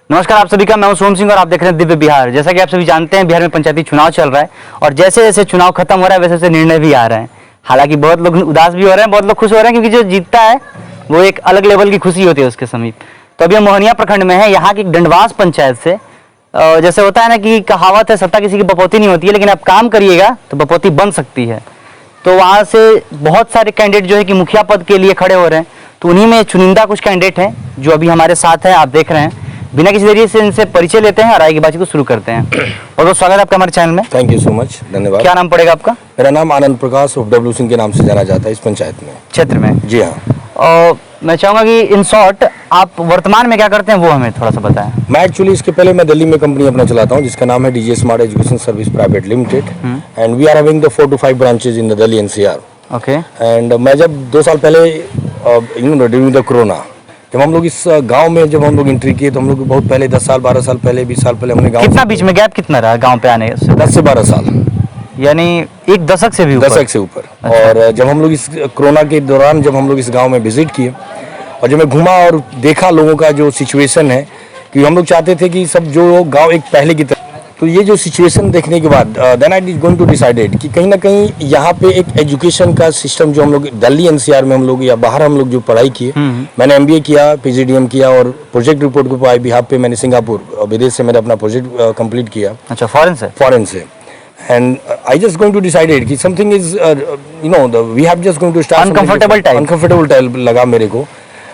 नमस्कार आप सभी का, मैं हूं सोम सिंह और आप देख रहे हैं दिव्य बिहार। जैसा कि आप सभी जानते हैं, बिहार में पंचायती चुनाव चल रहा है और जैसे जैसे चुनाव खत्म हो रहा है वैसे वैसे निर्णय भी आ रहे हैं। हालांकि बहुत लोग उदास भी हो रहे हैं, बहुत लोग खुश हो रहे हैं, क्योंकि जो जीतता है वो एक अलग लेवल की खुशी होती है उसके समीप। तो अभी हम मोहनिया प्रखंड में है, यहाँ की डंडवास पंचायत से। जैसे होता है ना कि कहावत है, सत्ता किसी की बपौती नहीं होती है, लेकिन आप काम करिएगा तो बपौती बन सकती है। तो वहाँ से बहुत सारे कैंडिडेट जो है कि मुखिया पद के लिए खड़े हो रहे हैं, तो उन्हीं में चुनिंदा कुछ कैंडिडेट हैं जो अभी हमारे साथ हैं, आप देख रहे हैं। बिना किसी देरी से इनसे परिचय लेते हैं और आगे की बातचीत को शुरू करते हैं। और तो स्वागत है आपका हमारे चैनल में। थैंक यू सो मच, धन्यवाद। क्या नाम पड़ेगा आपका? मेरा नाम आनंद प्रकाश उर्फ डब्लू सिंह के नाम से जाना जाता है इस पंचायत में, क्षेत्र में। जी हाँ। और मैं चाहूँगा कि इन शॉर्ट आप वर्तमान में क्या करते हैं वो हमें थोड़ा सा बताएं। मैं एक्चुअली इसके पहले मैं दिल्ली में कंपनी अपना चलाता हूँ जिसका नाम है DJ smart education service private limited, and we are having the 4 to 5 branches in the Delhi NCR. Okay. And मैं जब 2 साल पहले ड्यूरिंग द कोरोना, जब हम लोग इस गांव में जब हम लोग एंट्री किए तो हम लोग बहुत पहले 10 साल 12 साल पहले 20 साल पहले हमने गांव, कितना बीच में गैप कितना रहा गाँव पे आने से? 10 से 12 साल, यानी एक दशक से भी ऊपर। दशक से ऊपर। और जब हम लोग इस कोरोना के दौरान जब हम लोग इस गांव में विजिट किए और जब मैं घूमा और देखा लोगों का जो सिचुएशन है, कि हम लोग चाहते थे कि सब जो गांव एक पहले की तरह, तो ये जो सिचुएशन देखने के बाद then I going to decided कि कहीं ना कहीं यहाँ पे एक एजुकेशन का सिस्टम जो हम लोग दिल्ली एनसीआर में हम लोग या बाहर हम लोग जो पढ़ाई किए, मैंने एमबीए किया, पीजीडीएम किया और प्रोजेक्ट रिपोर्ट को पाई बिहार पे मैंने सिंगापुर विदेश से मैंने अपना प्रोजेक्ट कंप्लीट किया। अच्छा, फॉरेन से। And I just going to decided कि something is we have just going to start uncomfortable type लगा मेरे को।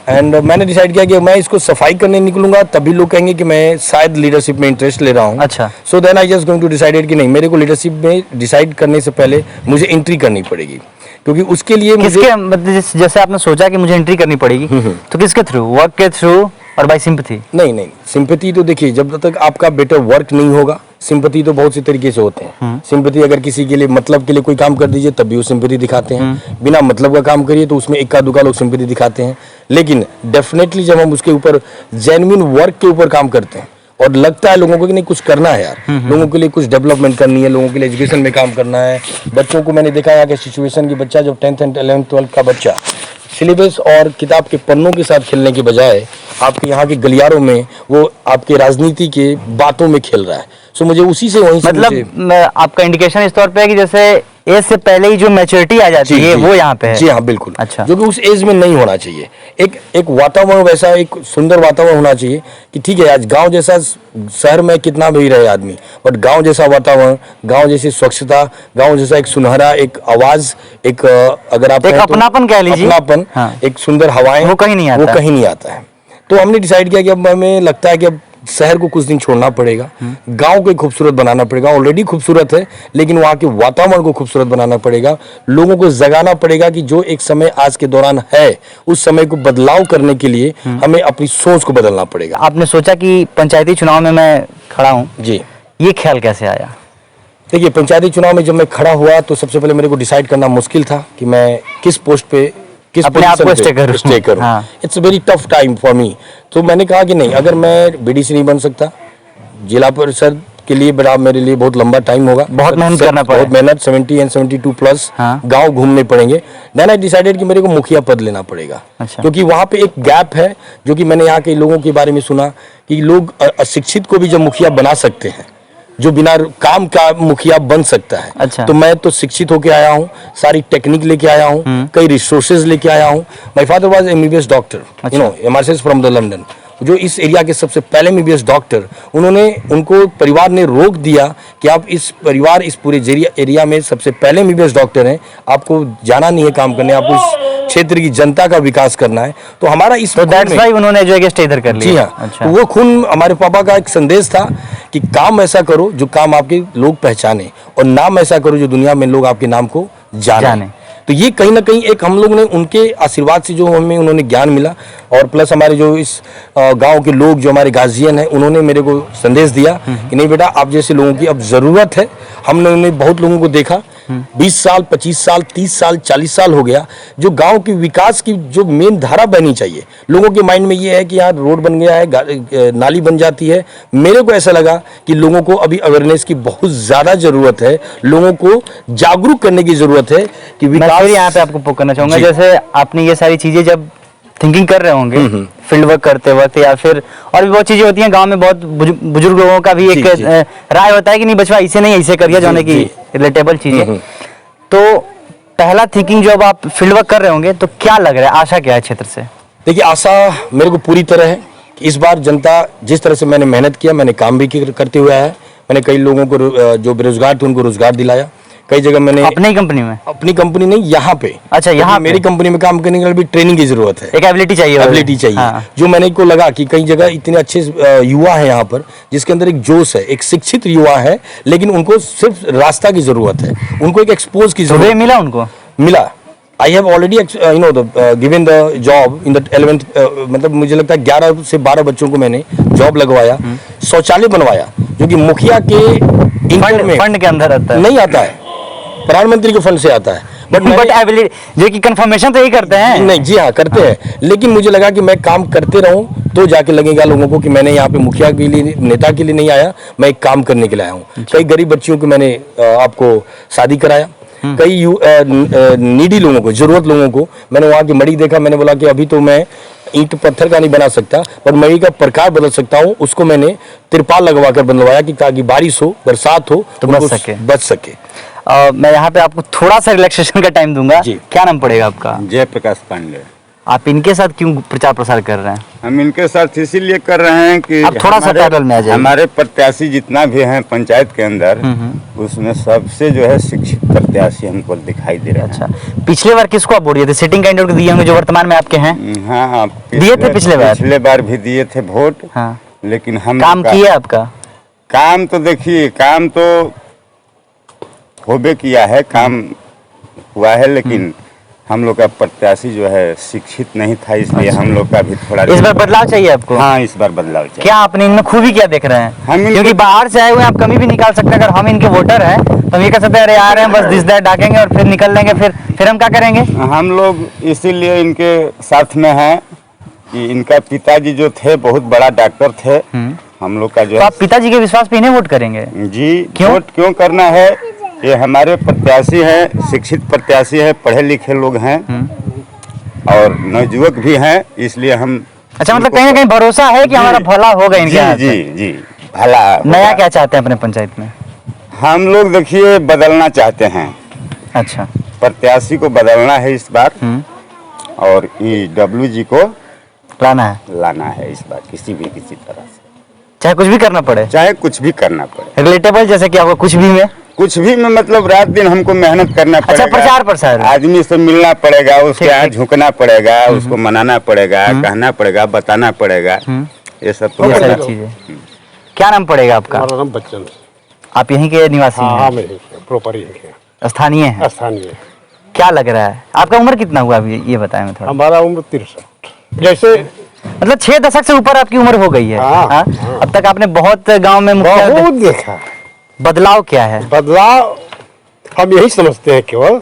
एंड मैंने डिसाइड किया कि मैं इसको सफाई करने निकलूंगा तभी लोग कहेंगे कि मैं शायद लीडरशिप में इंटरेस्ट ले रहा हूँ। अच्छा। So then I just going to decided कि नहीं, मेरे को लीडरशिप में डिसाइड करने से पहले मुझे एंट्री करनी पड़ेगी, क्योंकि उसके लिए मुझे मतलब जैसे आपने सोचा कि मुझे एंट्री करनी पड़ेगी, तो किसके थ्रू? वर्क के थ्रू और बाय सिंपैथी? नहीं, सिंपैथी तो देखिए, जब तक आपका बेटर वर्क नहीं होगा, सिंपैथी तो बहुत सी तरीके से होते हैं। सिंपैथी अगर किसी के लिए मतलब के लिए कोई काम कर दीजिए तब भी वो सिंपैथी दिखाते हैं, बिना मतलब का काम करिए तो उसमें इक्का दुक्का लोग सिंपैथी दिखाते हैं। लेकिन डेफिनेटली जब हम उसके ऊपर जेन्युइन वर्क के ऊपर काम करते हैं और लगता है लोगों को कि नहीं कुछ करना है यार, लोगों के लिए कुछ डेवलपमेंट करनी है, लोगों के लिए एजुकेशन में काम करना है। बच्चों को मैंने देखा यहाँ के सिचुएशन की, बच्चा जब 10th and 11th 12th का बच्चा सिलेबस और किताब के पन्नों के साथ खेलने के बजाय आपके यहाँ के गलियारों में वो आपके राजनीति के बातों में खेल रहा है। सो मुझे उसी से वहीं मतलब आपका इंडिकेशन इस तौर पे है कि जैसे एज से पहले ही जो मैच्योरिटी आ जाती है वो यहाँ पे है। जी हाँ, बिल्कुल। अच्छा। जो कि उस एज में नहीं होना चाहिए। एक वातावरण वैसा, एक सुंदर वातावरण होना चाहिए कि ठीक है, आज गांव जैसा शहर में कितना भी रहे आदमी, बट गांव जैसा वातावरण, गांव जैसी स्वच्छता, गांव जैसा एक सुनहरा एक आवाज, एक अगर आप एक अपनापन कह लीजिए, अपनापन, हाँ। एक सुंदर हवाएं, वो कहीं नहीं आता है। तो हमने डिसाइड किया कि अब हमें लगता है कि अब शहर को कुछ दिन छोड़ना पड़ेगा, गांव को खूबसूरत बनाना पड़ेगा। ऑलरेडी खूबसूरत है, लेकिन वहाँ के वातावरण को खूबसूरत बनाना पड़ेगा। लोगों को जगाना पड़ेगा कि जो एक समय आज के दौरान है, उस समय को बदलाव करने के लिए हमें अपनी सोच को बदलना पड़ेगा। आपने सोचा कि पंचायती चुनाव में मैं खड़ा हूँ जी, ये ख्याल कैसे आया? देखिए, पंचायती चुनाव में जब मैं खड़ा हुआ तो सबसे पहले मेरे को डिसाइड करना मुश्किल था कि मैं किस पोस्ट पे, किस अपने आप को स्टे करूं। It's very tough time for me. तो मैंने कहा कि नहीं, अगर मैं बीडीसी नहीं बन सकता, जिला परिषद के लिए बड़ा मेरे लिए बहुत लंबा टाइम होगा, बहुत मेहनत करना पड़ेगा, बहुत मेहनत, 70 and 72 प्लस गांव घूमने पड़ेंगे। देन आई डिसाइडेड कि मेरे को मुखिया पद लेना पड़ेगा। अच्छा। क्योंकि वहाँ पे एक गैप है, जो कि मैंने यहाँ के लोगों के बारे में सुना कि लोग अशिक्षित को भी जब मुखिया बना सकते हैं, जो बिना काम का मुखिया बन सकता है। अच्छा। तो मैं तो शिक्षित होके आया हूँ, सारी टेक्निक लेके आया हूँ, कई रिसोर्सेज लेके आया हूँ। My father was MBBS doctor, MRCS from the London, जो इस एरिया के सबसे पहले एमबीबीएस डॉक्टर। उनको परिवार ने रोक दिया कि आप इस पूरे एरिया में सबसे पहले एमबीबीएस डॉक्टर हैं, आपको जाना नहीं है काम करने, आपको इस क्षेत्र की जनता का विकास करना है। तो हमारा इस तो दैट्स व्हाई उन्होंने जो है स्टे इधर कर लिया। जी हाँ। अच्छा। तो वो खून हमारे पापा का एक संदेश था कि काम ऐसा करो जो काम आपके लोग पहचाने, और नाम ऐसा करो जो दुनिया में लोग आपके नाम को जाने। तो ये कहीं ना कहीं एक हम लोग ने उनके आशीर्वाद से जो हमें उन्होंने ज्ञान मिला, और प्लस हमारे जो इस गांव के लोग जो हमारे गार्जियन हैं, उन्होंने मेरे को संदेश दिया कि नहीं बेटा, आप जैसे लोगों की अब जरूरत है। हमने उन्हें बहुत लोगों को देखा, 20 साल 25 साल 30 साल 40 साल हो गया, जो गांव की विकास की जो मेन धारा बनी चाहिए, लोगों के माइंड में ये है कि यार रोड बन गया है, नाली बन जाती है। मेरे को ऐसा लगा कि लोगों को अभी अवेयरनेस की बहुत ज्यादा जरूरत है, लोगों को जागरूक करने की जरूरत है कि विकास। यहाँ पे आपको करना चाहूंगा, जैसे आपने ये सारी चीजें जब थिंकिंग कर रहे होंगे, फील्ड वर्क करते वक्त, या फिर और भी बहुत चीजें होती हैं गांव में, बहुत बुजुर्ग लोगों का भी जी, एक जी। राय होता है कि नहीं बचवा ऐसे नहीं ऐसे करिए, जो जी, है कि जी। रिलेटेबल चीजें। तो पहला थिंकिंग जो अब आप फील्ड वर्क कर रहे होंगे, तो क्या लग रहा है, आशा क्या है क्षेत्र से? देखिए, आशा मेरे को पूरी तरह है कि इस बार जनता जिस तरह से मैंने मेहनत किया, मैंने काम भी करते हुए आया। मैंने कई लोगों को जो बेरोजगार थे उनको रोजगार दिलाया। कई जगह मैंने अपनी ही कंपनी में? अपनी कंपनी नहीं, यहाँ पे। अच्छा, यहाँ मेरी कंपनी में काम करने के लिए भी ट्रेनिंग की जरूरत है, एक एबिलिटी चाहिए होगी। एबिलिटी चाहिए। हाँ। जो मैंने को लगा कि कई जगह इतने अच्छे युवा है यहाँ पर, जिसके अंदर एक जोश है, एक शिक्षित युवा है, लेकिन उनको सिर्फ रास्ता की जरूरत है, उनको एक एक्सपोज की तो वे जरूरत मिला उनको? मिला। I have already given the job in the 11th, मतलब मुझे लगता है 11 से 12 बच्चों को मैंने जॉब लगवाया, शौचालय बनवाया, जो कि मुखिया के इनकम में फंड के अंदर आता है? नहीं आता है, प्रधानमंत्री के फंड से आता है। बट एबिलिटी जो कि कंफर्मेशन तो यही करते हैं। नहीं, जी हाँ, करते हैं, लेकिन मुझे लगा कि मैं काम करते रहूं तो जाके लगेगा लोगों को कि मैंने यहाँ पे मुखिया के लिए, नेता के लिए नहीं आया, मैं एक काम करने के लिए आया हूँ। कई गरीब बच्चियों को मैंने आपको शादी कराया, कई नीडी लोगों को, जरूरत लोगों को मैंने वहाँ की मड़ी देखा। मैंने बोला कि अभी तो मैं ईंट पत्थर का नहीं बना सकता, पर मड़ी का प्रकार बदल सकता हूँ। उसको मैंने तिरपाल लगवा कर बनवाया कि ताकि बारिश हो, बरसात हो तो बच सके। मैं यहाँ पे आपको थोड़ा सा रिलैक्सेशन का टाइम दूंगा। जी। क्या नाम पड़ेगा आपका? जयप्रकाश पांडे। आप इनके साथ क्यों प्रचार प्रसार कर रहे हैं? हम इनके साथ इसीलिए कर रहे हैं कि आप थोड़ा सा टाइटल में आ जाइए। हमारे प्रत्याशी जितना भी हैं पंचायत के अंदर, उसमें सबसे जो है शिक्षित प्रत्याशी हमको दिखाई दे रहा है। अच्छा, पिछले बार किसको आप वोट दिए थे? सिटिंग कैंडिडेट को दिए होंगे जो वर्तमान में आपके हैं? हाँ, दिए थे पिछले बार? पिछले बार भी दिए थे वोट। हाँ। लेकिन हम काम किया आपका? काम तो देखिए, काम तो होबे किया है, काम हुआ है, लेकिन हम लोग का प्रत्याशी जो है शिक्षित नहीं था, इसलिए हम लोग का भी थोड़ा इस बार बदलाव चाहिए आपको? हाँ, इस बार बदलाव चाहिए। क्या आपने इनमें खूबी क्या देख रहे हैं? हम क्योंकि बाहर से आए हुए आप कमी भी निकाल सकते हैं। अगर हम इनके वोटर हैं तो हम ये कह सकते हैं, अरे आ रहे हैं बस दिस दैट डाकेंगे और फिर निकल लेंगे, फिर हम क्या करेंगे? हम लोग इसीलिए इनके साथ में हैं कि इनका पिताजी जो थे बहुत बड़ा डॉक्टर थे। हम लोग का जो तो आप पिताजी के विश्वास पे इन्हें वोट करेंगे? जी, क्यों? वोट क्यों करना है? ये हमारे प्रत्याशी हैं, शिक्षित प्रत्याशी है, पढ़े लिखे लोग हैं और नवयुवक भी हैं, इसलिए हम। अच्छा, मतलब कहीं ना कहीं भरोसा है कि हमारा भला होगा इनके हाथ जी से? जी जी, भला नया होगा। क्या चाहते हैं अपने पंचायत में? हम लोग देखिए बदलना चाहते हैं, अच्छा, प्रत्याशी को बदलना है इस बार, और EW जी को लाना है, लाना है इस बार, किसी तरह से, चाहे कुछ भी करना पड़े, चाहे कुछ भी करना पड़े। रिलेटेबल जैसे कि आपको कुछ भी में मतलब रात दिन हमको मेहनत करना पड़ेगा। अच्छा, प्रचार प्रसार, आदमी से मिलना पड़ेगा, उसके ठीक, यहाँ ठीक। झुकना पड़ेगा, उसको मनाना पड़ेगा, कहना पड़ेगा, बताना पड़ेगा, ये सब तो ये करना। सारी चीजें। क्या नाम पड़ेगा आपका? हमारा नाम बच्चन। आप यहीं के निवासी हाँ, हैं? मेरे प्रॉपर ही है, स्थानीय हैं? स्थानीय। क्या लग रहा है आपका उम्र कितना हुआ अभी, ये बताएं मैं थोड़ा। हमारा उम्र 63। जैसे मतलब 6 दशक से ऊपर आपकी उम्र हो गई है। हाँ, हाँ? हाँ। अब तक आपने बहुत गांव में बहुत देखा। बदलाव क्या है? बदलाव हम यही समझते हैं केवल,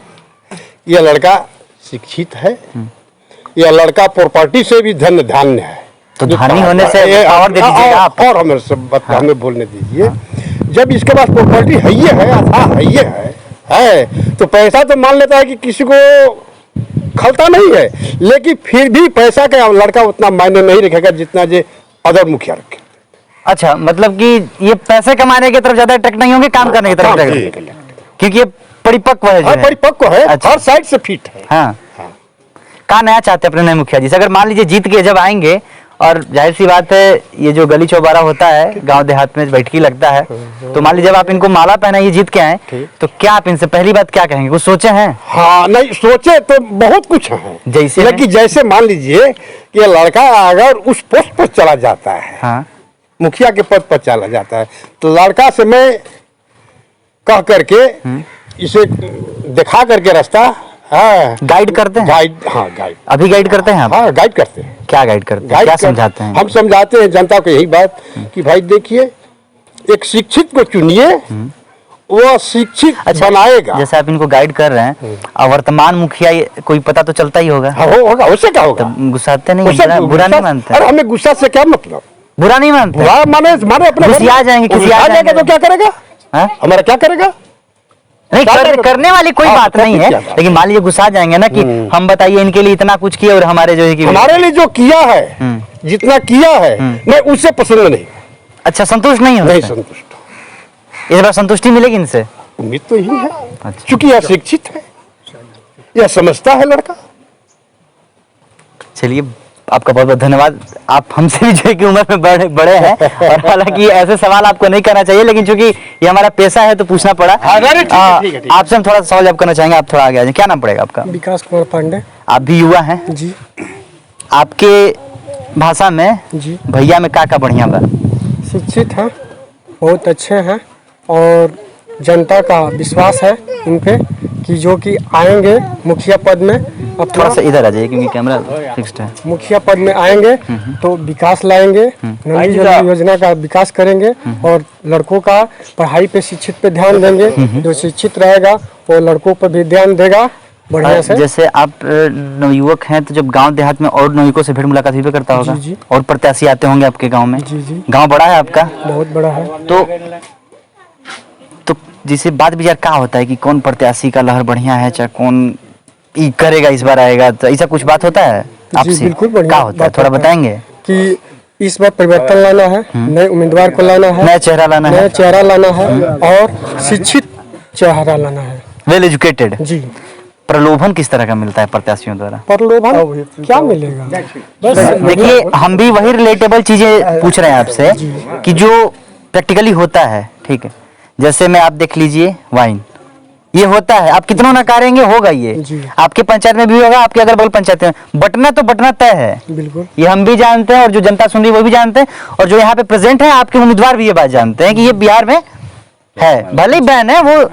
यह लड़का शिक्षित है, यह लड़का प्रॉपर्टी से भी धन्य है। तो धनी होने से और दे दीजिएगा आप। और हमें सब हमें बोलने दीजिए। जब इसके पास प्रॉपर्टी है ये है, अथाह है ये है, तो पैसा तो मान लेता है कि किसी को खलता नहीं है, लेकिन फिर भी पैसा का लड़का उतना मायने नहीं रखेगा जितना जो अदर मुखिया रखे। अच्छा, मतलब कि ये पैसे कमाने की तरफ ज्यादा अट्रैक्ट नहीं होंगे, काम करने की तरफ attract होंगे। क्योंकि ये परिपक्व है जो है। परिपक्व है, अच्छा। हर साइड से फिट है। हाँ। क्या नया चाहते हैं अपने नए मुखिया जी से? अगर मान लीजिए जीत के जब आएंगे, और जाहिर सी बात है ये जो गली चौबारा होता है गांव देहात में बैठकी लगता है, तो मान लीजिए जब आप इनको माला पहनाइए जीत के आए, तो क्या आप इनसे पहली बात क्या कहेंगे? कुछ सोचे हैं? हाँ, नहीं सोचे तो बहुत कुछ है, जैसे लेकिन जैसे मान लीजिए कि ये लड़का अगर उस पोस्ट पर चला जाता है, हाँ, मुखिया के पद पर चला जाता है, तो लड़का से मैं कह करके इसे दिखा करके रास्ता गाइड करते हैं? गाइड, हाँ गाइड, अभी गाइड करते हैं आप? हाँ गाइड करते हैं। क्या गाइड करते हैं? क्या समझाते हैं? हम समझाते हैं जनता को यही बात कि भाई देखिए, एक शिक्षित को चुनिए, वो शिक्षित बनाएगा। जैसे आप इनको गाइड कर रहे हैं, और वर्तमान मुखिया कोई पता तो चलता ही होगा। हाँ, होगा, उससे क्या होगा? तो गुस्साते नहीं हैं? बुरा नहीं मानते? अरे हमें गुस्सा से क्या मतलब? बुरा नहीं मानते? बुरा माने अपने घुसिया जाएंगे, खिसिया जाएंगे तो क्या करेगा? हाँ? हमारा क्या करेगा? नहीं, करने वाली कोई बात नहीं है, लेकिन मान लीजिए गुस्सा जाएंगे ना कि हम बताइए इनके लिए इतना कुछ किया और हमारे जो है कि हमारे लिए जो किया है, जितना किया है मैं उससे पसंद नहीं अच्छा, संतुष्ट नहीं हो? नहीं संतुष्ट। इस बार संतुष्टि मिलेगी इनसे? उम्मीद तो यही है, अच्छा। क्योंकि यह शिक्षित है, यह समझता है लड़का। चलिए, आपका बहुत बहुत धन्यवाद। आप हमसे भी जो है कि उम्र में बड़े हैं, और हालांकि ऐसे सवाल आपको नहीं करना चाहिए, लेकिन चूंकि ये हमारा पेशा है तो पूछना पड़ा। आपसे हम थोड़ा सा सवाल जब करना चाहेंगे, आप थोड़ा आगे आ जाए। क्या नाम पड़ेगा आपका? विकास कुमार पांडे। आप भी युवा हैं जी आपके भाषा में जी। भैया में का बढ़िया बा? शिक्षित हैं, बहुत अच्छे हैं, और जनता का विश्वास है इन पे कि जो कि आएंगे मुखिया पद में, थोड़ा सा इधर आ जाइए क्योंकि कैमरा फिक्स्ड है। मुखिया पद में आएंगे तो विकास लाएंगे, नई योजना का विकास करेंगे, और लड़कों का पढ़ाई पे शिक्षित पे ध्यान देंगे। जो शिक्षित रहेगा वो लड़कों पर भी ध्यान देगा बढ़िया से। जैसे आप नवयुवक हैं, तो जब गांव देहात में और नवयुवकों से भेंट मुलाकात भी करता होगा? जी, जी। और प्रत्याशी आते होंगे आपके गांव में? जी जी, गांव बड़ा है आपका? बहुत बड़ा है। तो जिसे बात विचार क्या होता है कि कौन प्रत्याशी का लहर बढ़िया है, चाहे कौन ई करेगा, इस बार आएगा, तो ऐसा कुछ बात होता है आपसे? बिल्कुल बढ़िया क्या होता है, बात थोड़ा होता है। बताएंगे? कि इस बार परिवर्तन लाना है, नए उम्मीदवार को लाना है, नया चेहरा लाना नया है, चेहरा लाना है, और शिक्षित चेहरा लाना है। Well educated. जी। प्रलोभन किस तरह का मिलता है प्रत्याशियों द्वारा? प्रलोभन क्या मिलेगा? बस देखिए, हम भी वही रिलेटेबल चीजें पूछ रहे हैं आपसे कि जो प्रैक्टिकली होता है। ठीक है, जैसे मैं आप देख लीजिए, वाइन ये होता है, आप कितना नकारेंगे, होगा ये। जी। आपके पंचायत में भी होगा, आपके अगल बगल पंचायत में बटना तो बटना तय है, बिल्कुल। ये हम भी जानते हैं, और जो जनता सुन रही है वो भी जानते हैं, और जो यहाँ पे प्रेजेंट है आपके उम्मीदवार भी ये बात जानते हैं कि ये बिहार में है। भले ही बैन है, वो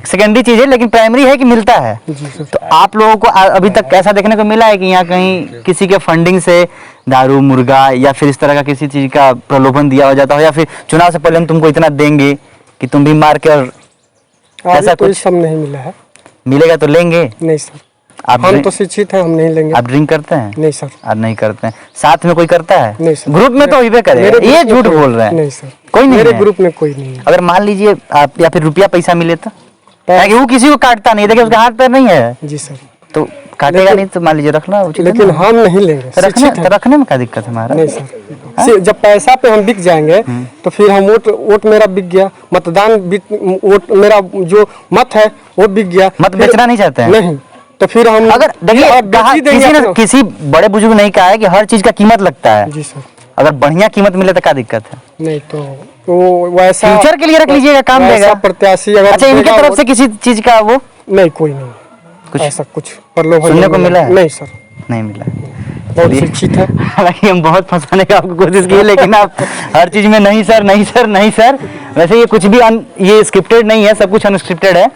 सेकेंडरी चीज है, लेकिन प्राइमरी है कि मिलता है। तो आप लोगों को अभी तक ऐसा देखने को मिला है कि यहाँ कहीं किसी के फंडिंग से दारू, मुर्गा या फिर इस तरह का किसी चीज का प्रलोभन दिया हो जाता हो, या फिर चुनाव से पहले हम तुमको इतना देंगे कि तुम भी मार के, और ऐसा तो कुछ सब नहीं मिला है। मिलेगा तो लेंगे? नहीं सर, आप हम ड्रिंक- तो शिक्षित हैं, हम नहीं लेंगे। आप ड्रिंक करते हैं? नहीं सर। आप नहीं करते हैं? साथ में कोई करता है? नहीं सर। ग्रुप में तो हिबे करे, मेरे ये ग्रुप में झूठ कोई- बोल रहे हैं। नहीं सर, कोई नहीं मेरे है? ग्रुप में कोई नहीं है। अगर मान लीजिए आप, या फिर रुपया पैसा मिले तो? ताकि वो किसी को काटता नहीं, देखिए उसका हाथ पैर नहीं है जी सर, तो काटेगा नहीं, तो मान लीजिए रखना उचित है लेकिन ना? हम नहीं लेंगे। तो रखने, शिक्षित तो हैं। रखने में क्या दिक्कत है हमारा? नहीं सर, जब पैसा पे हम बिक जाएंगे तो फिर हम वोट मेरा बिक गया, मतदान वोट मेरा जो मत है वो बिक गया। मत फिर- बेचना नहीं चाहते हैं? नहीं, तो फिर हम अगर देखिए, और कहा बेच ही देंगे किसी ने, अपना। किसी बड़े बुजुर्ग नहीं कहा है कि हर चीज का कीमत लगता है। जी सर। अगर बढ़िया कीमत मिले तो क्या दिक्कत है? नहीं तो वैसा फ्यूचर के लिए रख लीजिएगा, काम वैसा देगा। प्रत्याशी अगर अच्छा, इनके देगा तरफ वोट- से किसी चीज का वो नहीं, कोई नहीं, कुछ ऐसा कुछ प्रलोभन सुनने नहीं को मिला है? नहीं सर, नहीं मिला? बहुत चलिए। शिक्षित है। हालांकि हम बहुत फंसाने का आपको कोशिश की, लेकिन आप हर चीज में नहीं सर, नहीं सर, नहीं सर। वैसे ये कुछ भी ये स्क्रिप्टेड नहीं है, सब कुछ अनस्क्रिप्टेड है।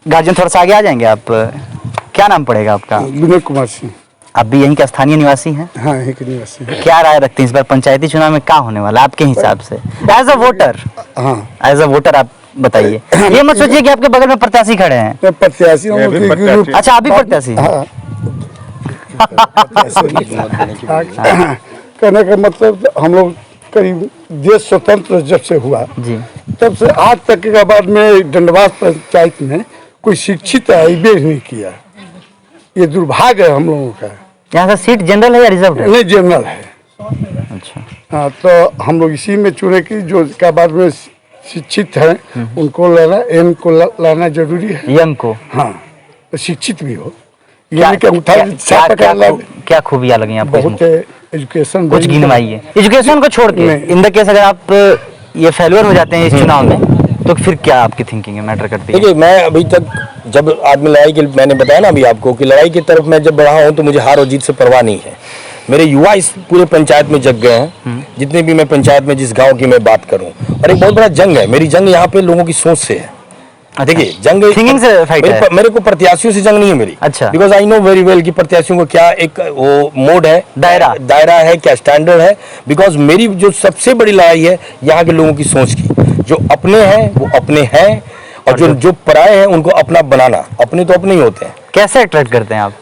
गार्जियन थोड़ा सा आगे आ जाएंगे आप? क्या नाम पड़ेगा आपका? विनोद कुमार सिंह। आप भी यहीं के स्थानीय निवासी हैं? हाँ, यहीं के निवासी हैं। क्या राय रखते हैं इस बार पंचायती चुनाव में, क्या होने वाला आपके हिसाब से, एज अ वोटर? हाँ, एज अ वोटर आप बताइए। ये मत सोचिए कि आपके बगल में प्रत्याशी खड़े हैं। तो प्रत्याशी हम ये लोग भी के प्रत्याशी। ग्रुप- अच्छा, आप भी प्रत्याशी हैं? हाँ। कहने का मतलब हम लोग करीब देश स्वतंत्र जब से हुआ जी। तब से आज तक के बाद में डंडवास पंचायत में कोई शिक्षित आईबे नहीं किया। ये दुर्भाग्य है हम लोगों का। यहाँ से सीट जनरल है या रिजर्व है? नहीं, जनरल है। अच्छा, हाँ, तो हम लोग इसी में चुने की जो का बाद में शिक्षित है उनको लाना, एम को लाना जरूरी है। यम को? हाँ, तो शिक्षित भी हो। ये क्या नहीं कि उठा क्या खूबियाँ लगी आपको बहुत इसमें? एजुकेशन कुछ गिनवाइए। एजुकेशन को छोड़ के नहीं। इन द केस अगर आप ये फेल्योर हो जाते हैं इस चुनाव में, तो फिर क्या आपकी थिंकिंग है, मैटर करती है? देखिए, मैं अभी तक जब आदमी लड़ाई की, मैंने बताया ना अभी आपको कि लड़ाई की तरफ मैं जब बढ़ा हूँ तो मुझे हार और जीत से परवाह नहीं है। मेरे युवा इस पूरे पंचायत में जग गए हैं, जितने भी मैं पंचायत में जिस गांव की मैं बात करूं, और एक बहुत बड़ा जंग है। मेरी जंग यहाँ पे लोगों की सोच से है। देखिए, जंग Thinking से fight है? मेरे को प्रत्याशियों से जंग नहीं है मेरी। अच्छा। Because I know very well कि प्रत्याशियों को क्या एक वो मोड है, दायरा है, क्या स्टैंडर्ड है। बिकॉज मेरी जो सबसे बड़ी लड़ाई है यहाँ के लोगों की सोच की। जो अपने हैं वो अपने हैं, और जो पराए हैं उनको अपना बनाना। अपने तो अपने ही होते हैं। कैसे अट्रैक्ट करते हैं आप?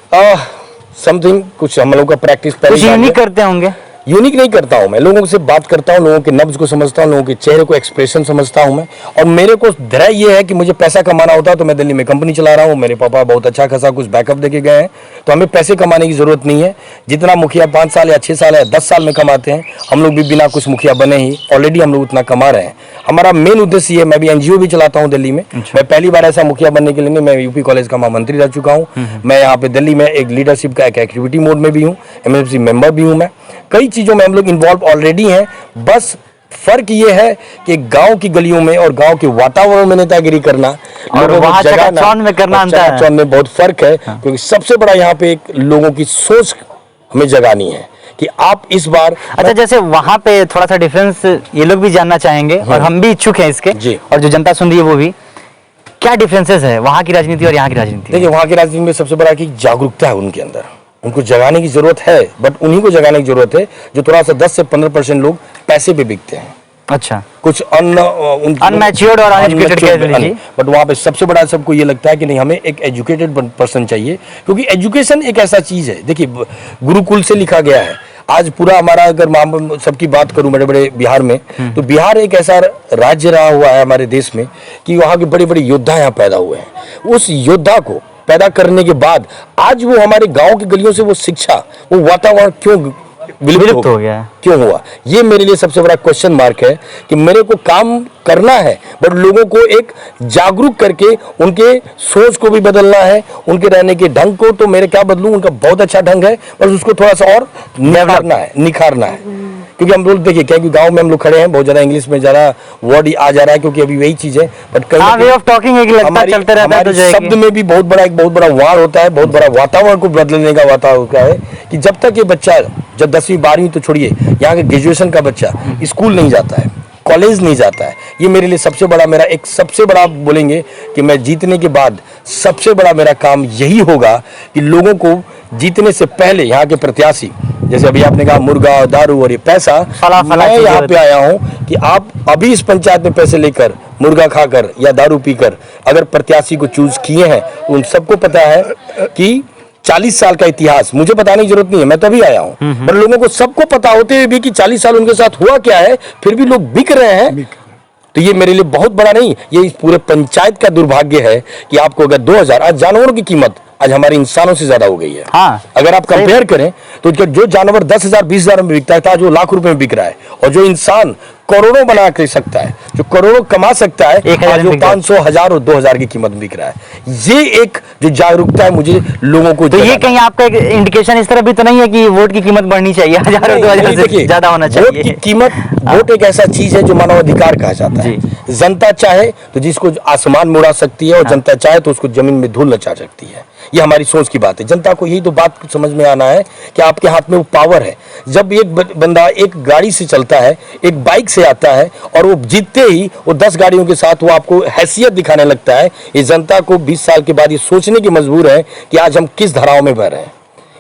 समथिंग कुछ हम लोग का प्रैक्टिस कुछ यूनिक करते होंगे? यूनिक नहीं करता हूं, मैं लोगों से बात करता हूं, लोगों के नब्ज को समझता हूं, लोगों के चेहरे को एक्सप्रेशन समझता हूं मैं। और मेरे को धैर्य ये है कि मुझे पैसा कमाना होता है तो मैं दिल्ली में कंपनी चला रहा हूं, मेरे पापा बहुत अच्छा खासा कुछ बैकअप देके गए हैं, तो हमें पैसे कमाने की जरूरत नहीं है। जितना मुखिया 5 साल या 6 साल या 10 साल में कमाते हैं, हम लोग भी बिना कुछ मुखिया बने ही ऑलरेडी हम लोग उतना कमा रहे हैं। हमारा मेन उद्देश्य ये, मैं भी एनजीओ भी चलाता हूँ दिल्ली में। मैं पहली बार ऐसा मुखिया बनने के लिए नहीं, मैं यूपी कॉलेज का महामंत्री रह चुका हूँ। मैं यहाँ पे दिल्ली में एक लीडरशिप का एक एक्टिविटी मोड में भी हूँ, एमएफसी मेंबर भी हूँ मैं। कई चीज़ों में हम लोग इन्वॉल्व ऑलरेडी हैं। बस फर्क ये है कि गांव की गलियों में और गांव के वातावरण में नेतागिरी करना और वहाँ चकाचौंध में करना अंतर है। चकाचौंध में बहुत फर्क है, क्योंकि सबसे बड़ा यहाँ पे एक लोगों की सोच हमें जगानी है कि आप इस बार। अच्छा, जैसे वहाँ पे थोड़ा सा डिफरेंस ये लोग भी जानना चाहेंगे और हम भी इच्छुक हैं इसके जी। और जो जनता सुन रही है वो भी, क्या डिफरेंसेस है वहाँ की राजनीति और यहाँ की राजनीति? देखिए, वहाँ की राजनीति में सबसे बड़ा कि जागरूकता है उनके अंदर, उनको जगाने की जरूरत है, बट उन्हीं को जगाने की जरूरत है जो थोड़ा सा 10 से 15% लोग पैसे पे बिकते हैं। अच्छा, कुछ अनमैच्योर्ड और अनएजुकेटेड कह लीजिए। बट वहाँ पे सबसे बड़ा सबको ये लगता है कि नहीं, हमें एक एजुकेटेड पर्सन चाहिए, क्योंकि एजुकेशन एक ऐसा चीज है। देखिए, गुरुकुल से लिखा गया है। आज पूरा हमारा अगर सबकी बात करूं बड़े बड़े बिहार में, तो बिहार एक ऐसा राज्य रहा हुआ है हमारे देश में कि वहाँ के बड़े बड़े योद्धा यहाँ पैदा हुए हैं। उस योद्धा को पैदा करने के बाद आज वो हमारे गांव की गलियों से वो शिक्षा, वो वातावरण क्यों विलुप्त हो गया, क्यों हुआ? ये मेरे लिए सबसे बड़ा क्वेश्चन मार्क है कि मेरे को काम करना है, बट लोगों को एक जागरूक करके उनके सोच को भी बदलना है, उनके रहने के ढंग को। तो मेरे क्या बदलूं, उनका बहुत अच्छा ढंग है, बस उसको थोड़ा सा और निखारना है। क्योंकि हम लोग देखिए, क्योंकि गांव में हम लोग खड़े हैं, बहुत ज्यादा इंग्लिश में ज्यादा वर्ड आ जा रहा है, क्योंकि अभी वही चीज है। बट वे ऑफ टॉकिंग एक लगता चलते रहता है, तो शब्द में भी बहुत बड़ा वार होता है, बहुत बड़ा वातावरण को बदलने का वातावरण है कि जब तक ये बच्चा, जब 10वीं 12वीं तो छोड़िए, यहाँ के ग्रेजुएशन का बच्चा स्कूल नहीं जाता है, कॉलेज नहीं जाता है, ये मेरे लिए सबसे बड़ा, मेरा एक सबसे बड़ा बोलेंगे कि मैं जीतने के बाद सबसे बड़ा मेरा काम यही होगा कि लोगों को जीतने से पहले यहाँ के प्रत्याशी, जैसे अभी आपने कहा मुर्गा और दारू और ये पैसा, मैं यहाँ पे आया हूँ कि आप अभी इस पंचायत में पैसे लेकर, मुर्गा खाकर या दारू पीकर अगर प्रत्याशी को चूज किए हैं, तो उन सबको पता है कि 40 साल का इतिहास मुझे बताने की जरूरत नहीं है, मैं तभी आया हूँ। पर लोगों को सबको पता होते हुए भी कि 40 साल उनके साथ हुआ क्या है, फिर भी लोग बिक रहे हैं। तो ये मेरे लिए बहुत बड़ा नहीं, ये इस पूरे पंचायत का दुर्भाग्य है कि आपको अगर 2000, आज जानवरों की कीमत आज हमारे इंसानों से ज्यादा हो गई है। हाँ, अगर आप कंपेयर करें तो जो जानवर 10,000 20,000 में बिकता था, आज वो लाख रुपए में बिक रहा है। और जो इंसान करोड़ों बना कर सकता है, जो करोड़ों कमा सकता है, आज वो 500, 1000 और 2000 की कीमत में बिक रहा है। ये एक जो जागरूकता है मुझे लोगों को, तो ये कहीं आपका एक इंडिकेशन इस तरह भी तो नहीं है कि वोट की कीमत बढ़नी चाहिए, 1000 और 2000 से ज्यादा होना चाहिए? वोट की कीमत, वोट एक ऐसा चीज है जो मानव अधिकार कहा जाता है। जनता चाहे तो जिसको आसमान में उड़ा सकती है, और जनता चाहे तो उसको जमीन में धूल नचा सकती है। ये हमारी सोच की बात है। जनता को यही तो बात समझ में आना है कि आपके हाथ में वो पावर है। जब एक बंदा एक गाड़ी से चलता है, एक बाइक से आता है, और वो जीतते ही वो 10 गाड़ियों के साथ वो आपको हैसियत दिखाने लगता है, ये जनता को 20 साल के बाद ये सोचने की मजबूर है कि आज हम किस धाराओं में बह रहे हैं।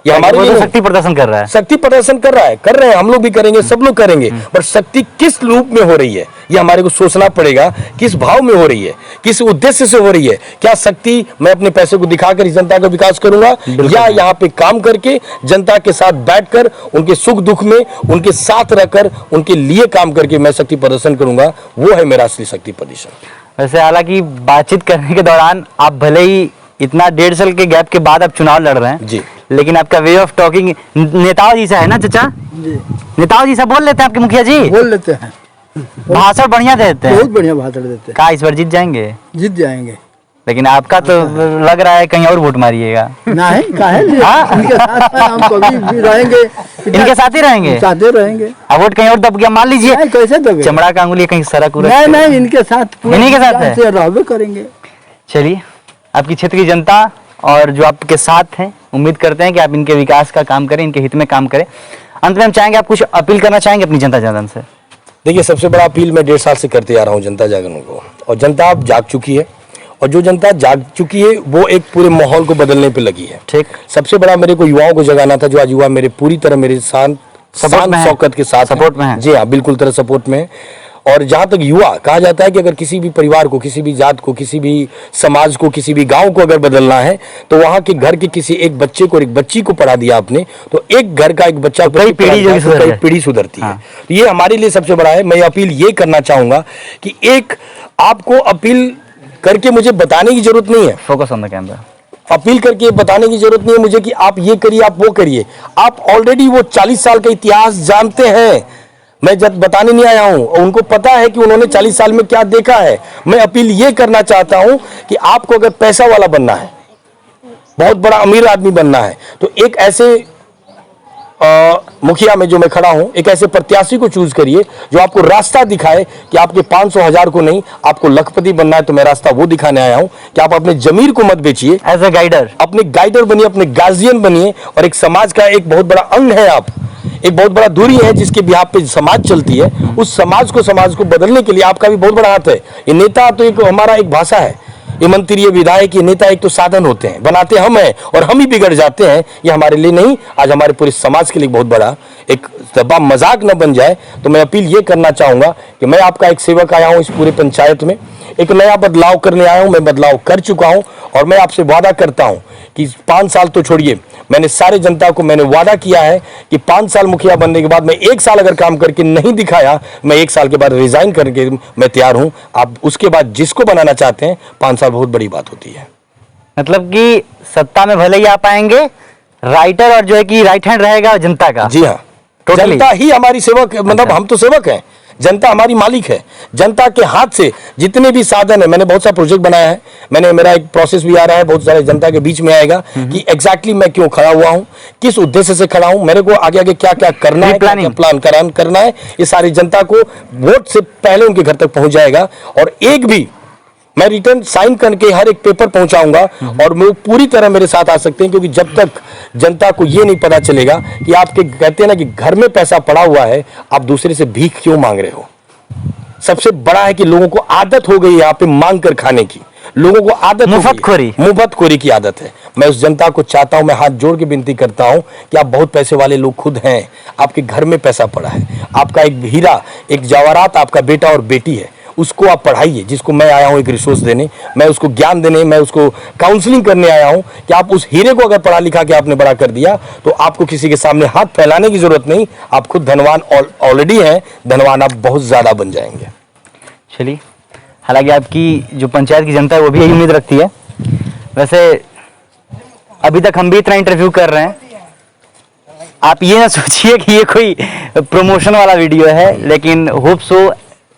ये हमारे लिए शक्ति प्रदर्शन कर रहा है, शक्ति प्रदर्शन कर रहे हैं, हम लोग भी करेंगे, सब लोग करेंगे, पर शक्ति किस रूप में हो रही है ये हमारे को सोचना पड़ेगा। किस भाव में हो रही है, किस उद्देश्य से हो रही है? क्या शक्ति मैं अपने पैसे को दिखाकर जनता का विकास करूंगा, या यहाँ पे काम करके जनता के साथ बैठकर उनके सुख दुख में उनके साथ रहकर उनके लिए काम करके मैं शक्ति प्रदर्शन करूंगा? वो है मेरा असली शक्ति प्रदर्शन। वैसे हालांकि बातचीत करने के दौरान आप भले ही इतना 1.5 साल के गैप के बाद आप चुनाव लड़ रहे हैं जी, लेकिन आपका वे ऑफ टॉकिंग नेताओं जी सा है ना चाचा जी? नेताओं जी सा बोल लेते हैं आपके मुखिया जी? बोल लेते हैं, भाषण बढ़िया देते हैं, बहुत बढ़िया भाषण देते हैं। का इस बार जीत जाएंगे? जीत जाएंगे। लेकिन आपका तो लग रहा है कहीं और वोट मारिएगा। नहीं, काहे लिए? हाँ? इनके साथ हम कभी भी रहेंगे, इनके साथ ही रहेंगे, साथ ही रहेंगे। अब वोट कहीं और दब गया मान लीजिए, नहीं, कैसे दबे? चमड़ा का अंगुली कहीं सड़क नहीं नहीं, इनके साथ इन्हीं के साथ है, रहबे करेंगे। चलिए, आपकी क्षेत्र की जनता और जो आपके साथ हैं, उम्मीद करते हैं कि आप इनके विकास का काम करें, इनके हित में काम करें। अंत में हम चाहेंगे, आप कुछ अपील करना चाहेंगे अपनी जनता जनार्दन से? देखिए, सबसे बड़ा अपील मैं 1.5 साल से करते आ रहा हूँ जनता जागरण को, और जनता अब जाग चुकी है, और जो जनता जाग चुकी है वो एक पूरे माहौल को बदलने पे लगी है। ठीक, सबसे बड़ा मेरे को युवाओं को जगाना था, जो आज युवा मेरे पूरी तरह मेरे शान शौकत के साथ सपोर्ट में है। जी हाँ, बिल्कुल तरह सपोर्ट में। और जहाँ तक युवा, कहा जाता है कि अगर किसी भी परिवार को, किसी भी जात को, किसी भी समाज को, किसी भी गांव को अगर बदलना है तो वहाँ के घर के किसी एक बच्चे को और एक बच्ची को पढ़ा दिया आपने तो एक घर का एक बच्चा कई पीढ़ी जो सुधर कई जाए। पीढ़ी सुधरती है। हाँ। तो ये हमारे लिए सबसे बड़ा है। मैं अपील ये करना चाहूंगा कि एक आपको अपील करके मुझे बताने की जरूरत नहीं है, focus on the camera. Appeal करके बताने की जरूरत नहीं है मुझे कि आप ये करिए, आप वो करिए। आप ऑलरेडी वो 40 साल का इतिहास जानते हैं। मैं जब बताने नहीं आया हूं, उनको पता है कि उन्होंने 40 साल में क्या देखा है। मैं अपील ये करना चाहता हूं कि आपको अगर पैसा वाला बनना है, बहुत बड़ा अमीर आदमी बनना है, तो एक ऐसे मुखिया में जो मैं खड़ा हूं, एक ऐसे प्रत्याशी को चूज करिए जो आपको रास्ता दिखाए कि आपके 500,000 को नहीं, आपको लखपति बनना है तो मैं रास्ता वो दिखाने आया हूं कि आप अपने जमीर को मत बेचिए, एज अ गाइडर, अपने गाइडर बनिए, अपने गार्जियन बनिए और एक समाज का एक बहुत बड़ा अंग है आप, एक बहुत बड़ा दूरी है जिसके बिहाफ पे समाज चलती है। उस समाज को बदलने के लिए आपका भी बहुत बड़ा हाथ है। ये नेता तो एक हमारा एक भाषा है, ये मंत्री, ये विधायक, ये नेता एक तो साधन होते हैं, बनाते हम हैं और हम ही बिगड़ जाते हैं। ये हमारे लिए नहीं, आज हमारे पूरे समाज के लिए बहुत बड़ा एक दबा मजाक न बन जाए। तो मैं अपील ये करना चाहूंगा कि मैं आपका एक सेवक आया हूं इस पूरे पंचायत में, एक नया बदलाव करने आया हूं। मैं बदलाव कर चुका हूं और मैं आपसे वादा करता हूं कि 5 साल तो छोड़िए, मैंने सारे जनता को मैंने वादा किया है कि 5 साल मुखिया बनने के बाद मैं 1 साल अगर काम करके नहीं दिखाया, मैं 1 साल के बाद रिजाइन करके मैं तैयार हूं। आप उसके बाद जिसको बनाना चाहते हैं, 5 साल बहुत बड़ी बात होती है। मतलब कि सत्ता में भले ही आ पाएंगे, राइटर और जो है कि राइट हैंड रहेगा जनता का। जी हाँ, Totally। जनता ही हमारी सेवक, मतलब अच्छा। हम तो सेवक हैं, जनता हमारी मालिक है। जनता के हाथ से जितने भी साधन है, मैंने बहुत सा प्रोजेक्ट बनाया है, मैंने मेरा एक प्रोसेस भी आ रहा है, बहुत सारे जनता के बीच में आएगा कि एग्जैक्टली मैं क्यों खड़ा हुआ हूं, किस उद्देश्य से खड़ा हूं, मेरे को आगे आगे क्या क्या करना है, क्या क्या प्लान करना है, ये सारी जनता को वोट से पहले उनके घर तक पहुंच जाएगा। और एक भी मैं रिटर्न साइन करके हर एक पेपर पहुंचाऊंगा और वो पूरी तरह मेरे साथ आ सकते हैं, क्योंकि जब तक जनता को ये नहीं पता चलेगा कि आपके कहते हैं ना कि घर में पैसा पड़ा हुआ है, आप दूसरे से भीख क्यों मांग रहे हो। सबसे बड़ा है कि लोगों को आदत हो गई यहाँ पे मांग कर खाने की, लोगों को आदत मुफ्तखोरी की आदत है। मैं उस जनता को चाहता हूं, मैं हाथ जोड़ के विनती करता हूं कि आप बहुत पैसे वाले लोग खुद हैं, आपके घर में पैसा पड़ा है, आपका एक हीरा, एक जवाहरात आपका बेटा और बेटी है, उसको आप पढ़ाइए। जिसको मैं आया हूं एक रिसोर्स देने, मैं उसको ज्ञान देने, मैं उसको काउंसलिंग करने आया हूं कि आप उस हीरे को अगर पढ़ा लिखा के आपने बड़ा कर दिया तो आपको किसी के सामने हाथ फैलाने की जरूरत नहीं, आप खुद धनवान ऑलरेडी हैं, धनवान आप बहुत ज्यादा बन जाएंगे। चलिए, हालांकि आपकी जो पंचायत की जनता है वो भी यही उम्मीद रखती है। वैसे अभी तक हम भी इतना इंटरव्यू कर रहे हैं, आप ये ना सोचिए कि ये कोई प्रमोशन वाला वीडियो है, लेकिन होप सो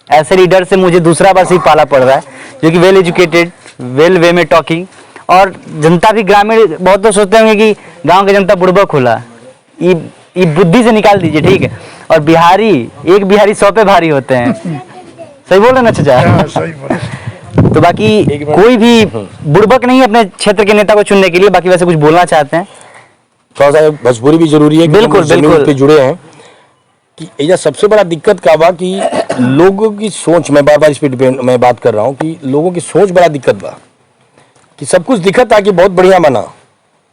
ऐसे लीडर से मुझे दूसरा बार से पाला पड़ रहा है जो कि वेल एजुकेटेड, वेल वे में टॉकिंग, और जनता भी ग्रामीण, बहुत तो सोचते होंगे कि गांव की जनता बुड़बक होला, ये बुद्धि से निकाल दीजिए, ठीक है। और बिहारी, एक बिहारी 100 पे भारी होते हैं, सही बोल रहे ना चाचा? तो बाकी कोई भी बुड़बक नहीं है अपने क्षेत्र के नेता को चुनने के लिए। बाकी वैसे कुछ बोलना चाहते हैं? थोड़ा सा भोजपुरी भी जरूरी है, बिल्कुल बिल्कुल पे जुड़े हैं कि ये सबसे बड़ा दिक्कत का बा कि लोगों की सोच, मैं बार बार इस पे मैं बात कर रहा हूँ कि लोगों की सोच बड़ा दिक्कत बा कि सब कुछ दिक्कत आ कि बहुत बढ़िया बना,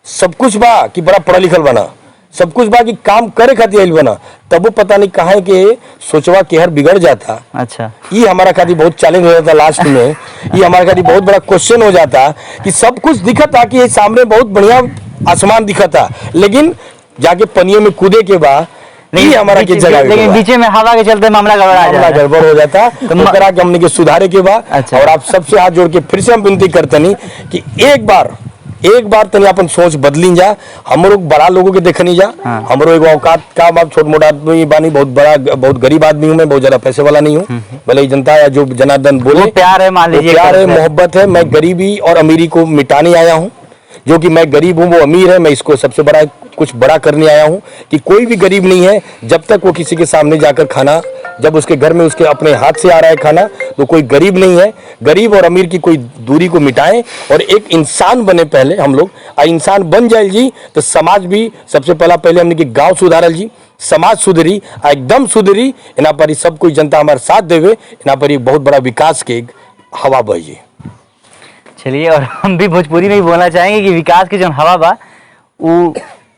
सब कुछ बा कि बड़ा पढ़ा लिखल बना, सब कुछ बा कि काम करे खातिर बना, तब वो पता नहीं कहाँ के सोचवा के हर बिगड़ जाता। अच्छा, ये हमारा खातिर बहुत चैलेंज हो जाता लास्ट में, ये हमारे खातिर बहुत बड़ा क्वेश्चन हो जाता कि सब कुछ दिखता कि सामने बहुत बढ़िया आसमान दिखता, लेकिन जाके पनियों में कूदे के बाद नहीं हमारा की जगह, लेकिन बीचे में हवा के चलते मामला गड़बड़ हो जाता तो करा के हमने के सुधारे के बाद। अच्छा। और आप सबसे हाथ जोड़ के फिर से हम विनती करते नहीं कि एक बार तनी अपन सोच बदली जा, हमरो बड़ा लोगों के देखनी जा। हाँ। हमरो एगो औकात का बाप, छोट मोटा आदमी बानी, बहुत बड़ा बहुत गरीब आदमी हूँ मैं, बहुत ज्यादा पैसे वाला नहीं हूँ। भले ही जनता या जो जनार्दन बोले प्यार है, मान लीजिए प्यार है, मोहब्बत है। मैं गरीबी और अमीरी को मिटाने आया हूँ, जो कि मैं गरीब हूँ वो अमीर है, मैं इसको सबसे बड़ा कुछ बड़ा करने आया हूँ कि कोई भी गरीब नहीं है जब तक वो किसी के सामने जाकर खाना, जब उसके घर में उसके अपने हाथ से आ रहा है खाना, तो कोई गरीब नहीं है। गरीब और अमीर की कोई दूरी को मिटाएं और एक इंसान बने पहले हम लोग, इंसान बन जाए जी तो समाज भी सबसे पहले हमने कि गांव सुधारल जी, समाज सुधरी, एकदम सुधरी, इना पर ही सब कोई जनता हमारे साथ देवे, इना पर ही बहुत बड़ा विकास के हवा बही। चलिए, और हम भी भोजपुरी में ही बोलना चाहेंगे कि विकास की जो हवा बा वो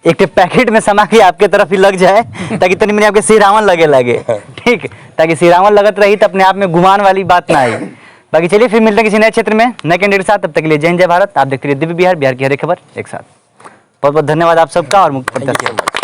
एक पैकेट में समा के आपके तरफ ही लग जाए ताकि तनी मनी आपके सिरावन लगे ठीक, ताकि सिरावन लगत रही तो अपने आप में गुमान वाली बात ना आई। बाकी चलिए फिर मिलते हैं किसी नए क्षेत्र में नए कैंडिडेट के साथ। तब तक के लिए जय हिंद जय भारत। आप देखते रहिए दिव्य बिहार, बिहार की हर खबर एक साथ। बहुत बहुत धन्यवाद आप सबका और मुख्य प्रत्याशी।